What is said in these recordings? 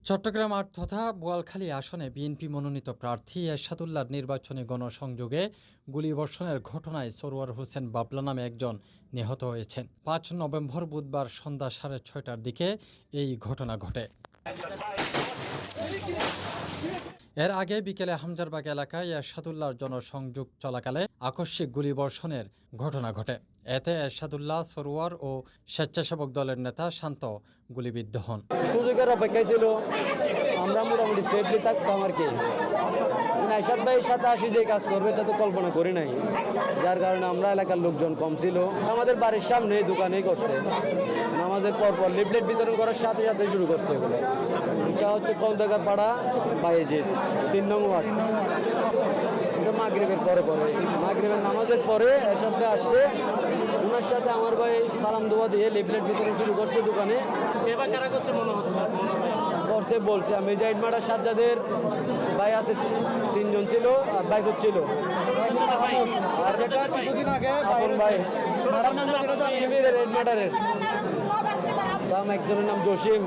চট্টগ্রাম ৮ তথা বোয়ালখালী আসনে বিএনপি মনোনীত প্রার্থী এরশাদুল্লাহর নির্বাচনী গণসংযোগে গুলিবর্ষণের ঘটনায় সরওয়ার হোসেন বাবলা নামে একজন নিহত হয়েছেন। ৫ নভেম্বর বুধবার সন্ধ্যা ৬:৩০টার দিকে এই ঘটনা ঘটে। এর আগে বিকেলে হামজারবাগ এলাকায় এরশাদুল্লাহর জনসংযোগ চলাকালে আকস্মিক গুলিবর্ষণের ঘটনা ঘটে। এতে এরশাদুল্লাহ, সরওয়ার ও স্বেচ্ছাসেবক দলের নেতা শান্ত গুলিবিদ্ধ হন। সুযোগের অপেক্ষায় ছিল, আমরা মোটামুটি সেফলি থাকতাম আর কি। এরশাদ ভাইয়ের সাথে আসি যে কাজ করবে এটা তো কল্পনা করি নাই, যার কারণে আমরা এলাকার লোকজন কম ছিল। আমাদের বাড়ির সামনে দোকানেই করছে, নামাজের পর লিফলেট বিতরণ করার সাথে সাথে শুরু করছে এগুলো। এটা হচ্ছে কলদাকার পাড়া বাইজিদ ৩ নং ওয়ার্ড। এটা মাগরিবের মাগরিবের নামাজের পরে এরশাদ ভাই আসছে, ওনার সাথে আমার ভাই সালাম দোয়া দিয়ে লিফলেট বিতরণ শুরু করছে দোকানে। করছে বলছে আমি জাহিদ মার্ডার সাজ্জাদের ভাই আছে, 3 জন ছিল আর বাইক ছিল। আর যেটা কিছুদিন আগে আপন ভাই শিবিরের রেড মার্ডারের নাম, একজনের নাম জসিম,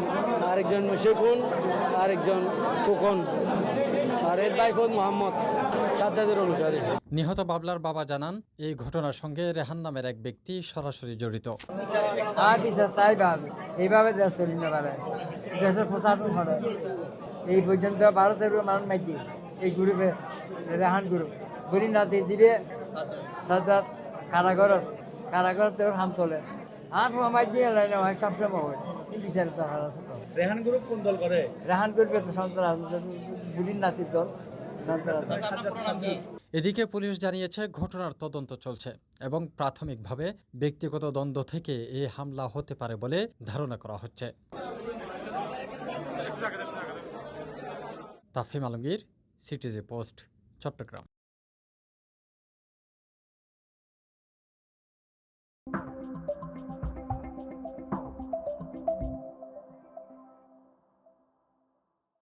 আরেকজন শেখুন, আরেকজন কুকন, আর এর ভাই ফোন মোহাম্মদ সাজ্জাদের অনুসারী। নিহত বাবলার বাবা জানান, এই ঘটনার সঙ্গে রেহান নামের এক ব্যক্তি সরাসরি জড়িত। এইভাবে দেশ চলি না পারে, দেশের প্রশাসন করে এই পর্যন্ত 12-13 মানুষ মাইকি এই গ্রুপে রেহান গ্রুপ বলি না দিবে সাজ্জাদ কারাগর তোর হাম চলে আর সময় দিয়ে লাইন হয় সবসময় হয় বিচারে তো হার আছে। রেহান গ্রুপ কোন দল করে? রেহান গ্রুপে তো সন্ত্রাস বুলির নাতির দল। এদিকে পুলিশ জানিয়েছে ঘটনার তদন্ত চলছে এবং প্রাথমিকভাবে ব্যক্তিগত দ্বন্দ্ব থেকে এই হামলা হতে পারে বলে ধারণা করা হচ্ছে। তাফহিম আলমগীর, সিটিজি পোস্ট, চট্টগ্রাম।